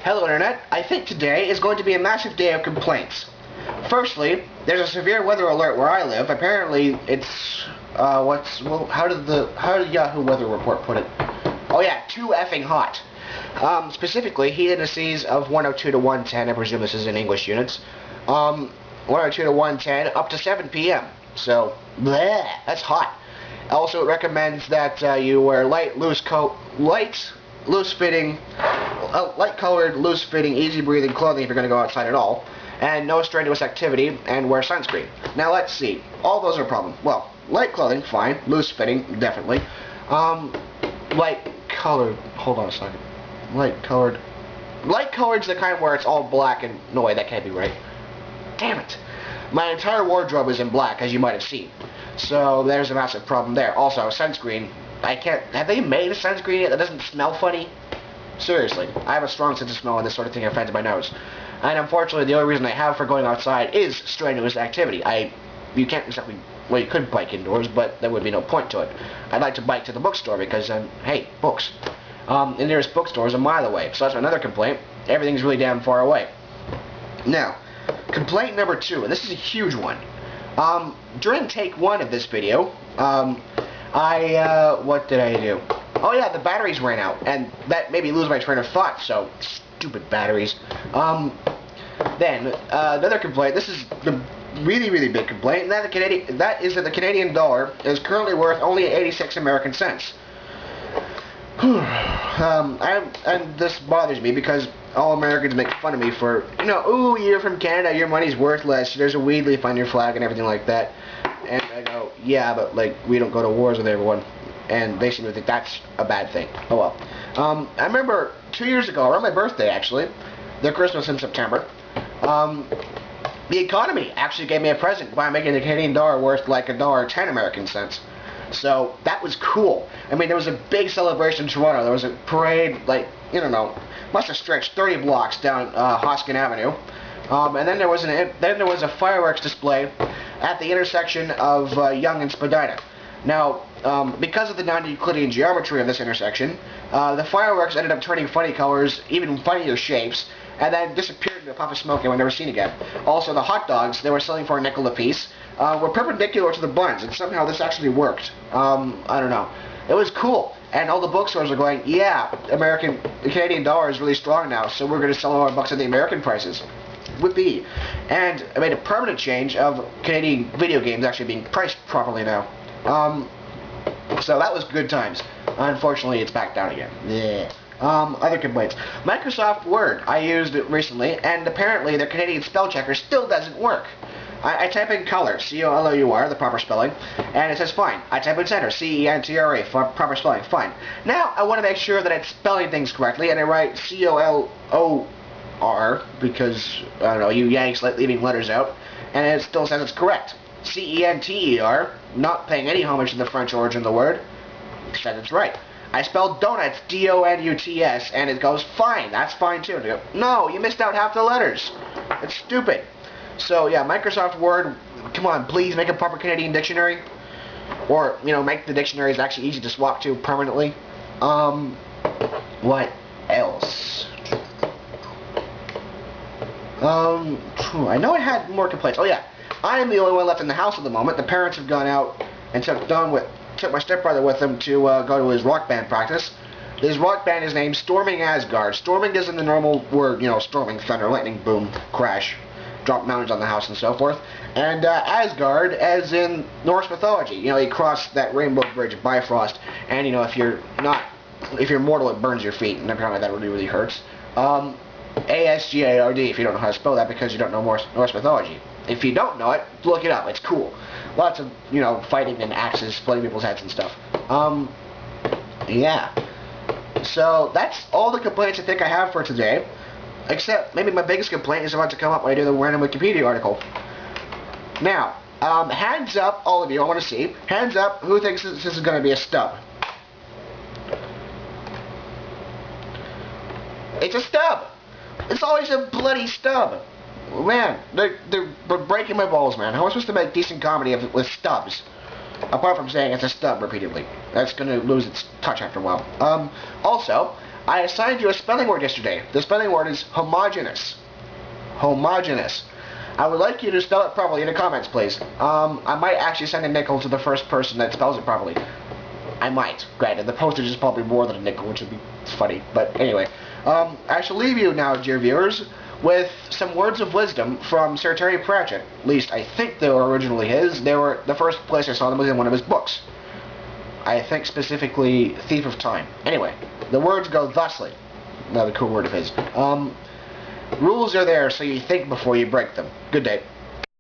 Hello Internet, I think today is going to be a massive day of complaints. Firstly, there's a severe weather alert where I live. Apparently it's, how did Yahoo Weather Report put it? Oh yeah, too effing hot. Specifically, heat indices of 102 to 110, I presume this is in English units. 102 to 110, up to 7 p.m. So, bleh, that's hot. Also, it recommends that you wear light, light-colored, loose-fitting, easy-breathing clothing if you're going to go outside at all, and no strenuous activity, and wear sunscreen. Now, let's see. All those are problems. Well, light clothing, fine. Loose-fitting, definitely. Light-colored, hold on a second. Light-colored is the kind where it's all black and, no way, that can't be right. Damn it. My entire wardrobe is in black, as you might have seen. So, there's a massive problem there. Also, sunscreen. Have they made a sunscreen yet that doesn't smell funny? Seriously, I have a strong sense of smell and this sort of thing offends my nose. And unfortunately, the only reason I have for going outside is strenuous activity. You can't exactly, well, you could bike indoors, but there would be no point to it. I'd like to bike to the bookstore because, hey, books. The nearest bookstore is a mile away, so that's another complaint. Everything's really damn far away. Now, complaint number 2, and this is a huge one. During take 1 of this video, what did I do? Oh yeah, the batteries ran out, and that made me lose my train of thought, so, stupid batteries. Another complaint, this is the really, really big complaint, and that is that the Canadian dollar is currently worth only 86 American cents. And this bothers me because all Americans make fun of me for, ooh, you're from Canada, your money's worthless, there's a weed leaf on your flag and everything like that. And I go, yeah, but, we don't go to wars with everyone. And they seem to think that's a bad thing. Oh well. I remember 2 years ago, around my birthday actually, their Christmas in September, the economy actually gave me a present by making the Canadian dollar worth like $1.10 American cents. So that was cool. I mean, there was a big celebration in Toronto. There was a parade, must have stretched 30 blocks down Hoskin Avenue. And then there was a fireworks display at the intersection of Yonge and Spadina. Now, because of the non-Euclidean geometry of this intersection, the fireworks ended up turning funny colors, even funnier shapes, and then disappeared into a puff of smoke and were never seen again. Also, the hot dogs they were selling for a nickel apiece were perpendicular to the buns, and somehow this actually worked. I don't know. It was cool. And all the bookstores are going, yeah, the Canadian dollar is really strong now, so we're going to sell all our books at the American prices. Whippy. And I made a permanent change of Canadian video games actually being priced properly now. So that was good times. Unfortunately, it's back down again. Yeah. Other complaints. Microsoft Word. I used it recently, and apparently their Canadian spell checker still doesn't work. I type in color, C-O-L-O-U-R, the proper spelling, and it says fine. I type in center, C-E-N-T-R-A, proper spelling, fine. Now, I want to make sure that it's spelling things correctly, and I write C-O-L-O-R, because, I don't know, you Yanks like leaving letters out, and it still says it's correct. C-E-N-T-E-R, not paying any homage to the French origin of the word, says it's right. I spelled donuts, D-O-N-U-T-S, and it goes fine, that's fine too. And I go, no, you missed out half the letters. It's stupid. So, yeah, Microsoft Word, come on, please make a proper Canadian dictionary. Or, make the dictionaries actually easy to swap to permanently. What else? I know I had more complaints. Oh, yeah. I am the only one left in the house at the moment. The parents have gone out and took my stepbrother with them to go to his rock band practice. His rock band is named Storming Asgard. Storming isn't the normal word, storming, thunder, lightning, boom, crash, drop mountains on the house and so forth. And Asgard, as in Norse mythology. You cross that rainbow bridge of Bifrost, and if you're mortal, it burns your feet, and apparently that really, really hurts. A-S-G-A-R-D, if you don't know how to spell that because you don't know Norse mythology. If you don't know it, look it up. It's cool. Lots of, fighting and axes, splitting people's heads and stuff. Yeah. So, that's all the complaints I think I have for today. Except, maybe my biggest complaint is about to come up when I do the random Wikipedia article. Now, hands up, all of you, I want to see. Hands up, who thinks this is going to be a stub? It's a stub! It's always a bloody stub! Man, they're breaking my balls, man. How am I supposed to make decent comedy with stubs? Apart from saying it's a stub repeatedly. That's going to lose its touch after a while. Also, I assigned you a spelling word yesterday. The spelling word is homogeneous. Homogeneous. I would like you to spell it properly in the comments, please. I might actually send a nickel to the first person that spells it properly. I might. Granted, the postage is probably more than a nickel, which would be funny. But anyway, I shall leave you now, dear viewers, with some words of wisdom from Sir Terry Pratchett. At least, I think they were originally his. They were the first place I saw them was in one of his books. I think specifically Thief of Time. Anyway, the words go thusly. Another cool word of his. Rules are there so you think before you break them. Good day.